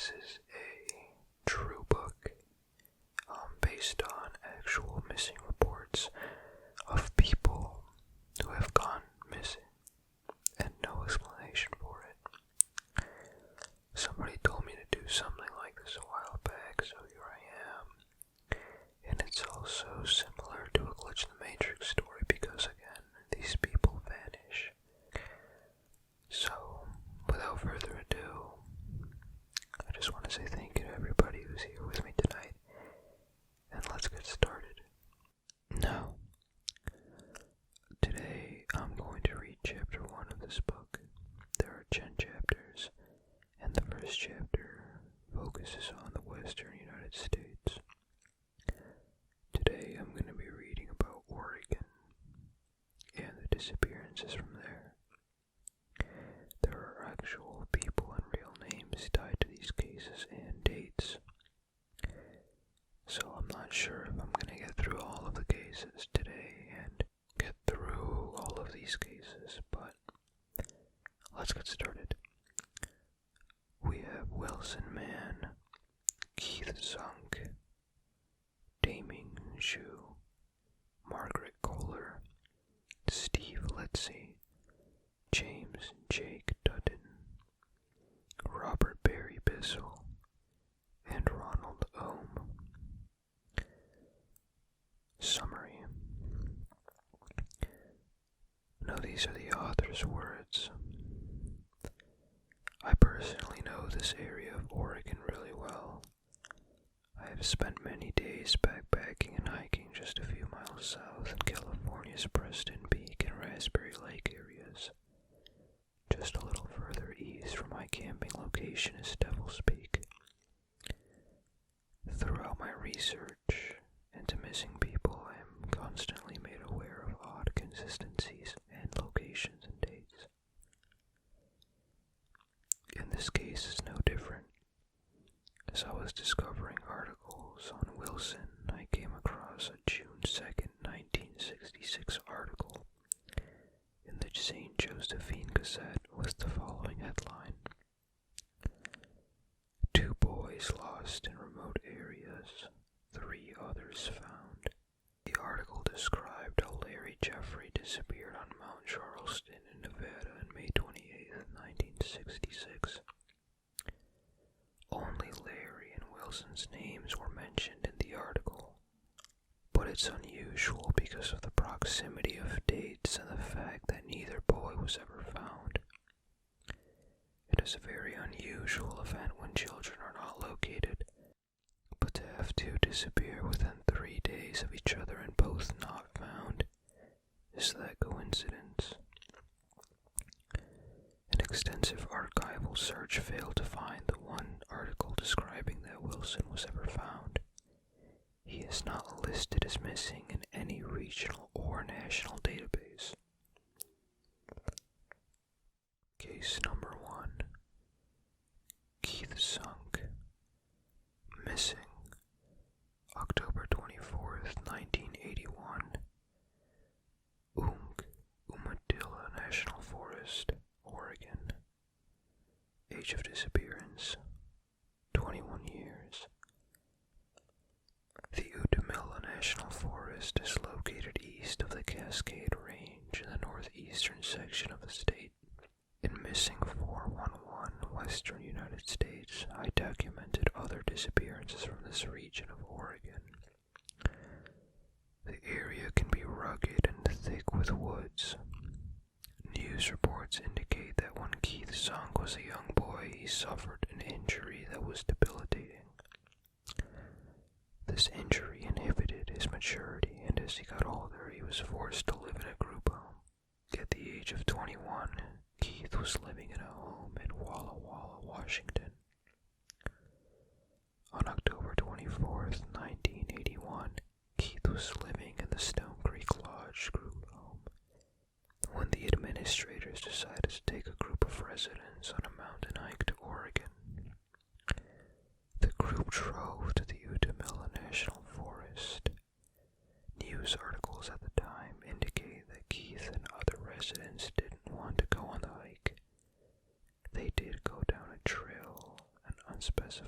This is a true book based on actual missing reports of people who have gone missing and no explanation for it. Somebody told me to do something like this a while back, so here I am. And it's also similar to a Glitch in the Matrix story because, again, these people vanish. So, without further ado, I just want to say thank you to everybody who's here with me tonight, and let's get started. Now, today I'm going to read chapter 1 of this book. There are 10 chapters, and the first chapter focuses on the western United States. Today I'm going to be reading about Oregon and the disappearances from there. There are actual people and real names tied to these cases and dates. So I'm not sure if I'm going to get through all of the cases today and get through all of these cases, but let's get started. We have Wilson Mann, Keith Zunk, Deming Shu, Margaret Kohler, Steve Litzy, James Jake Dutton, Robert Barry Bissell, and Ronald Ohm. Summary. Now these are the author's words. I personally know this area of Oregon really well. I have spent many days backpacking and hiking just a few miles south in California's Preston Peak and Raspberry Lake areas. Just a little further east from my camping location is Devil's Peak. Throughout my research into missing people, I am constantly made aware of odd consistencies and locations and dates. And this case is no different. As I was discovering articles on Wilson, I came across a June 2nd, 1966 article in the St. Josephine Gazette with the following headline: 2 boys lost in remote areas, 3 others found. The article described how Larry Jeffrey disappeared on Mount Charleston in Nevada on May 28, 1966. Only Larry and Wilson's names were mentioned in the article, but it's unusual because of the proximity of dates and the fact that neither boy was ever found. It is a very unusual event when children are not located, but to have 2 disappear within 3 days of each other and both not found, is that coincidence? An extensive archival search failed to find the one article describing that Wilson was ever found. He is not listed as missing in any regional or national database. Case number 1. Keith Zunk. Missing. October 24th, 1981. Umatilla National Forest, Oregon. Age of disappearance, 21 years. The Utamilla National Forest is located east of the Cascade Range in the northeastern section of the state. In Missing 411, Western United States, I documented other disappearances from this region of Oregon. The area can be rugged and thick with woods. News reports indicate that when Keith Zunk was a young boy, he suffered an injury that was debilitating. This injury inhibited his maturity, and as he got older, he was forced to live in a group home. At the age of 21, Keith was living in a home in Walla Walla, Washington. On October 24th, 1981, Keith was living in the Stone Creek Lodge group home when the administrators decided to take a group of residents on a mountain hike to Oregon. The group drove to the Utamilla National Forest. News articles at the time indicate that Keith and other residents didn't want to go on the hike. They did go down a trail, an unspecified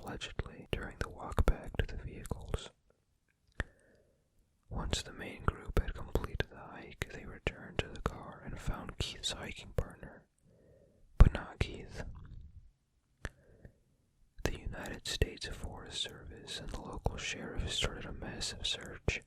allegedly, during the walk back to the vehicles. Once the main group had completed the hike, they returned to the car and found Keith's hiking partner, but not Keith. The United States Forest Service and the local sheriff started a massive search.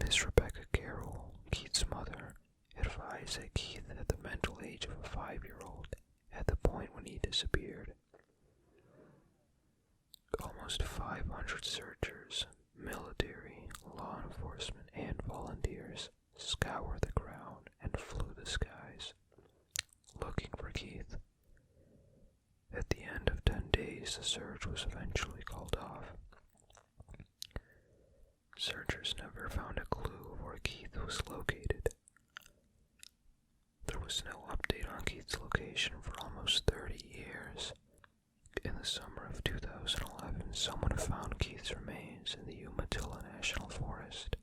Miss Rebecca Carroll, Keith's mother, advised that Keith had the mental age of a 5-year-old at the point when he disappeared. Almost 500 searchers, military, law enforcement, and volunteers scoured the ground and flew the skies, looking for Keith. At the end of 10 days, the search was eventually called off. Searchers never found a clue of where Keith was located. There was no update on Keith's location for almost 30 years. In the summer of 2011, someone found Keith's remains in the Umatilla National Forest.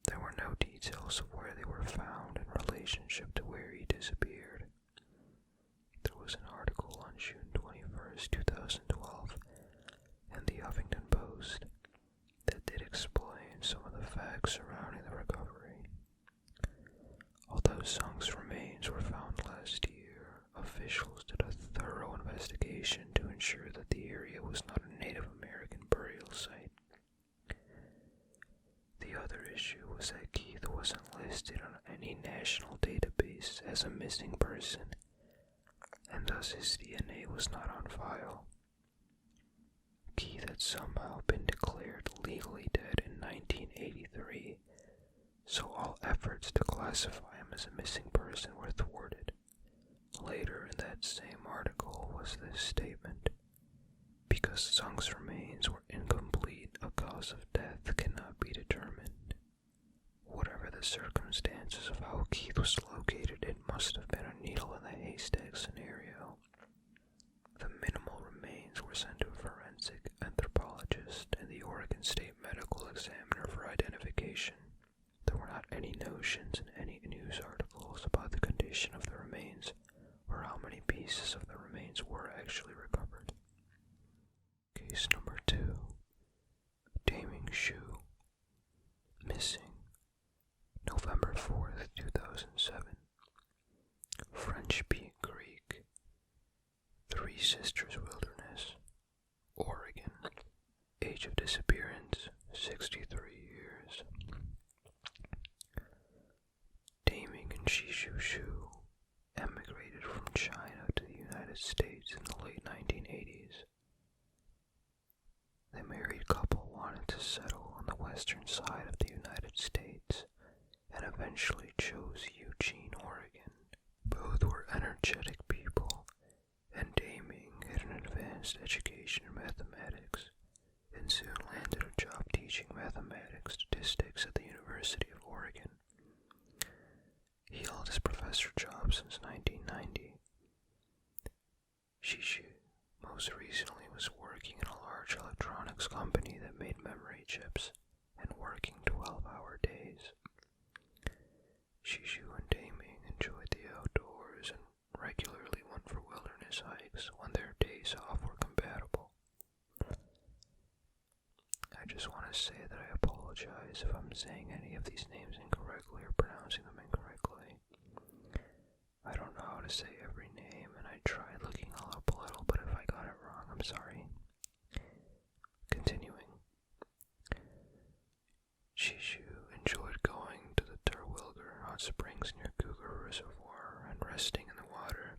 There were no details of where they were found in relationship to where he disappeared. There was an article on June 21st, 2012, in the Huffington Post that did explain some of the facts surrounding the recovery. Although Sung's remains were found last year, officials did a thorough investigation to ensure that the area was not a Native American burial site. The other issue was that Keith wasn't listed on any national database as a missing person, and thus his DNA was not on file. Keith had somehow been declared legally dead in 1983, so all efforts to classify him as a missing person were thwarted. Later in that same article was this statement: because Sung's remains were incomplete, a cause of death cannot be determined. Whatever the circumstances of how Keith was located, it must have been a needle in the haystack scenario. The minimal remains were sent to a forensic anthropologist and the Oregon State Medical Examiner for identification. There were not any notions in any news articles about the condition of the remains or how many pieces of the remains were actually recovered. Case number 2. Deming Shu. Missing. November 4th, 2007. French Peak Creek. Three Sisters Wilderness, Oregon. Age of disappearance, 63 years. Deming and Shu emigrated from China to the United States in the late 1980s. The married couple wanted to settle on the western side of the United States and eventually chose Eugene, Oregon. Both were energetic people, and Deming had an advanced education in mathematics and soon landed a job teaching mathematics statistics at the University of Oregon. He held his professor job since 1990. Shu most recently was working in a large electronics company that made memory chips and working 12-hour days. Shu and Deming enjoyed the outdoors and regularly went for wilderness hikes when their days off were compatible. I just want to say that I apologize if I'm saying any of these names incorrectly or pronouncing them incorrectly. I don't know how to say every name, and I tried looking all up a little, but if I got it wrong, I'm sorry. Continuing. Shu enjoyed going to the Terwilliger hot springs near Cougar Reservoir and resting in the water.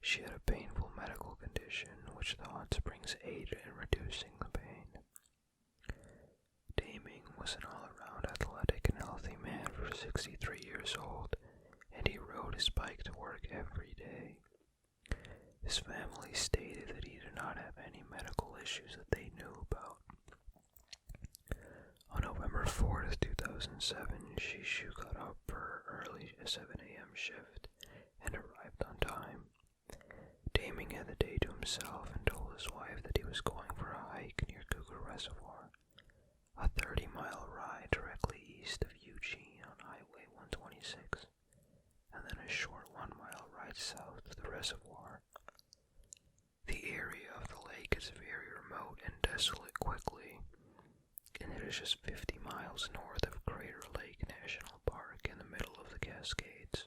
She had a painful medical condition, which the hot springs aided in reducing the pain. Deming was an all-around athletic and healthy man for 63 years old, and he rode his bike to work every day. His family stated that he did not have any medical issues that they knew about. On November 4th, 2007, Shu got up for her early 7 a.m. shift and arrived on time. Deming had the day to himself and told his wife that he was going for a hike near Cougar Reservoir, a 30-mile ride directly east of Eugene on Highway 126, and then a short 1-mile ride south to the reservoir. The area desolate quickly, and it is just 50 miles north of Crater Lake National Park in the middle of the Cascades.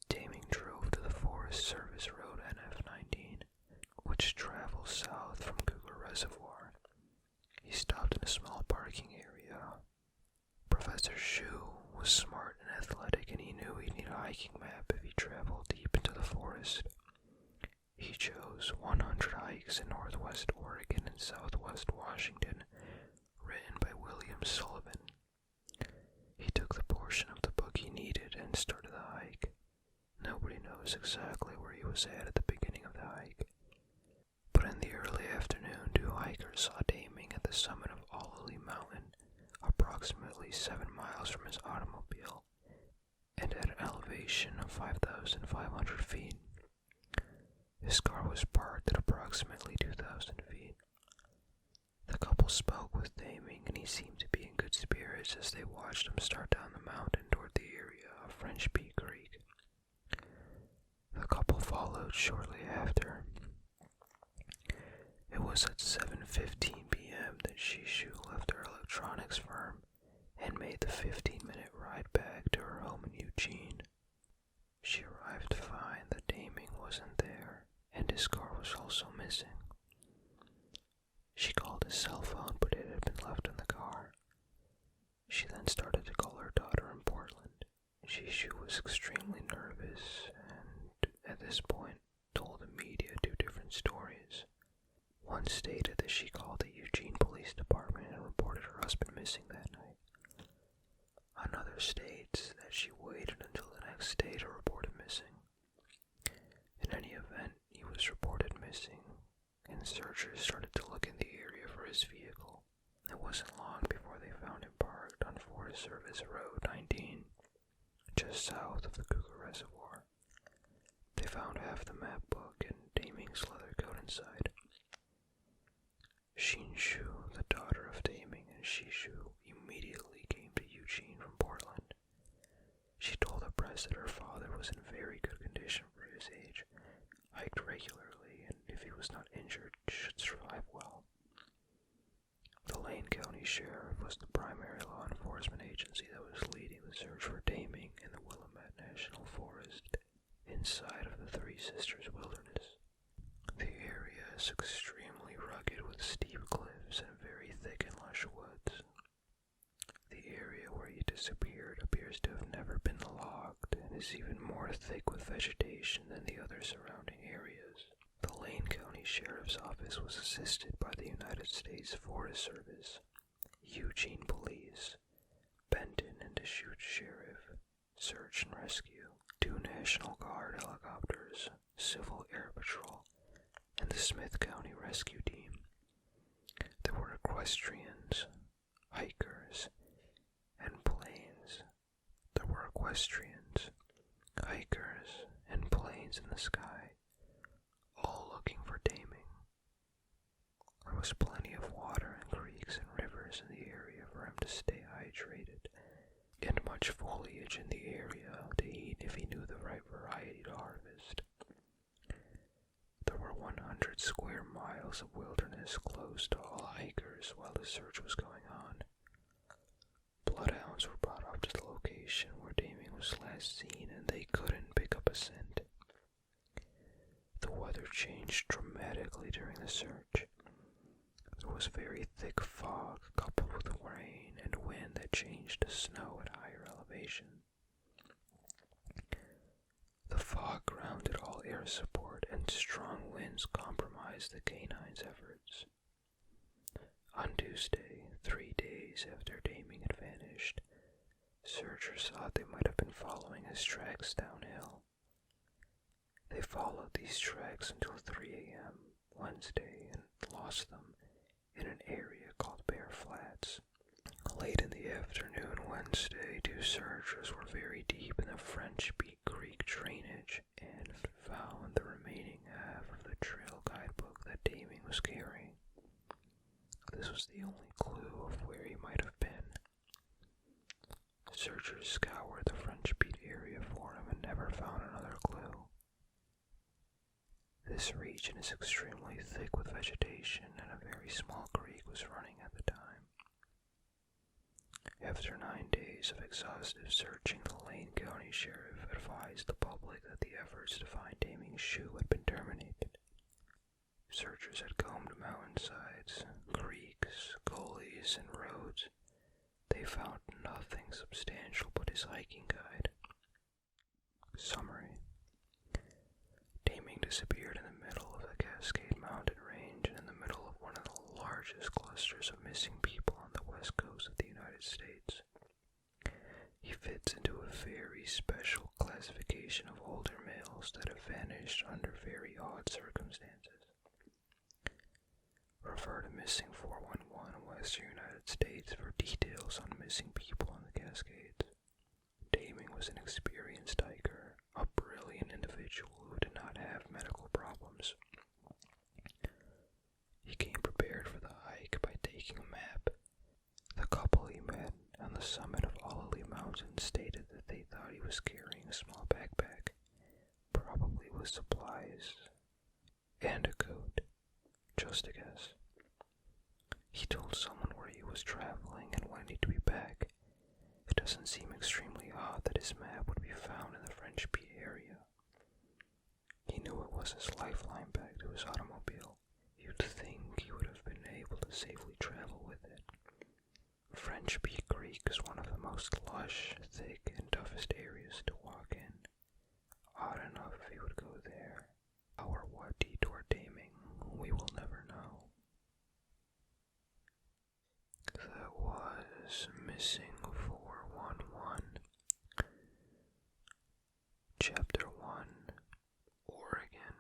Deming drove to the Forest Service Road NF-19, which travels south from Cougar Reservoir. He stopped in a small parking area. Professor Shu was smart and athletic, and he knew he'd need a hiking map if he traveled deep into the forest. He chose 100 Hikes in Northwest Oregon and Southwest Washington, written by William Sullivan. He took the portion of the book he needed and started the hike. Nobody knows exactly where he was at the beginning of the hike, but in the early afternoon, 2 hikers saw Deming at the summit of Ollaley Mountain, approximately 7 miles from his automobile, and at an elevation of 5,500 feet. His car was parked at approximately 2,000 feet. The couple spoke with Deming, and he seemed to be in good spirits as they watched him start down the mountain toward the area of French Peak Creek. The couple followed shortly after. It was at 7:15 p.m. that Shishu left her electronics firm and made the 15-minute ride back to her home in Eugene. She arrived to find that Deming wasn't there, and his car was also missing. She called his cell phone, but it had been left in the car. She then started to call her daughter in Portland. Shishu was extremely nervous and, at this point, told the media 2 different stories. One stated that she called the Eugene Police Department and reported her husband missing that night. Another states that she waited until the next day to report him missing. In any event, he was reported missing, and searchers started to look in the area for his vehicle. It wasn't long before they found him parked on Forest Service Road 19, just south of the Cougar Reservoir. They found half the map book and Deming's leather coat inside. Shinshu, the daughter of Deming and Shishu, immediately came to Eugene from Portland. She told the press that her father was in very good condition for his age, hiked regularly, and if he was not injured, should survive well. The Lane County Sheriff was the primary law enforcement agency that was leading the search for Deming in the Willamette National Forest, inside of the Three Sisters Wilderness. The area is extremely rugged with steep cliffs and very thick and lush woods. The area where he disappeared appears to have never been logged and is even more thick with vegetation than the other surrounding areas. The Lane County Sheriff's Office was assisted by the United States Forest Service, Eugene Police, Benton and Deschutes Sheriff, Search and Rescue, 2 National Guard helicopters, Civil Air Patrol, and the Smith County Rescue Team. There were equestrians, hikers, and planes. There were equestrians, hikers, and planes in the sky, all looking for Deming. There was plenty of water and creeks and rivers in the area for him to stay hydrated, and much foliage in the area to eat if he knew the right variety to harvest. There were 100 square miles of wilderness closed to all hikers while the search was going on. Bloodhounds were brought up to the location where Deming was last seen, and they couldn't pick up a scent. The weather changed dramatically during the search. There was very thick fog coupled with rain and wind that changed to snow at higher elevation. The fog grounded all air support, and strong winds compromised the canines' efforts. On Tuesday, 3 days after Deming had vanished, searchers thought they might have been following his tracks downhill. They followed these tracks until 3 a.m. Wednesday and lost them in an area called Bear Flats. Late in the afternoon Wednesday, 2 searchers were very deep in the French Peak Creek drainage and found the remaining half of the trail guidebook that Deming was carrying. This was the only clue of where he might have been. Searchers scoured the French Peak area for him and never found another clue. This region is extremely thick with vegetation, and a very small creek was running at the time. After 9 days of exhaustive searching, the Lane County Sheriff advised the public that the efforts to find Deming Shu had been terminated. Searchers had combed mountainsides, creeks, gullies, and roads. They found nothing substantial but his hiking guide. Summary: Deming disappeared in the middle of the Cascade Mountain Range and in the middle of one of the largest clusters of missing people on the west coast of the United States. He fits into a very special classification of older males that have vanished under very odd circumstances. Refer to Missing 411 Western United States for details on missing people on the Cascades. Deming was an experienced hiker, a brilliant individual who did not have medical problems. He came prepared for the hike by taking a map. The couple he met on the summit of Ollie Mountain stated that they thought he was carrying a small backpack, probably with supplies and a coat. Just a guess. He told someone where he was traveling and when he'd be back. It doesn't seem extremely odd that his map would be found in the French Pea area. He knew it was his lifeline back to his automobile. You'd think he would have been able to safely travel with it. French Pea Creek is one of the most lush, thick, and toughest areas to walk in. Odd enough he would go there. How or what detoured Deming, we will never know. That was Missing 411. Chapter 1, Oregon.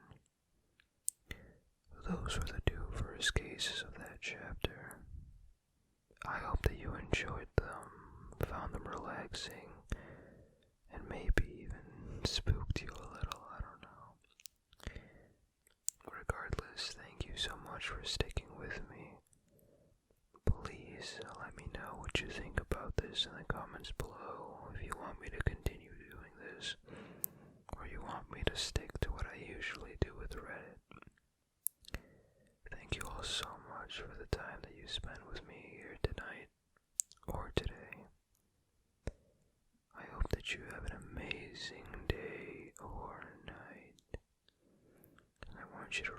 Those were the two first cases of that chapter. I hope that you enjoyed them, found them relaxing, and maybe even spooked you a little, I don't know. Regardless, thank you so much for sticking with me. Please let me know what you think about this in the comments below, if you want me to continue doing this, or you want me to stick to what I usually do with Reddit. Thank you all so much for the time that you spent with me here tonight, or today. I hope that you have an amazing day or night, and I want you to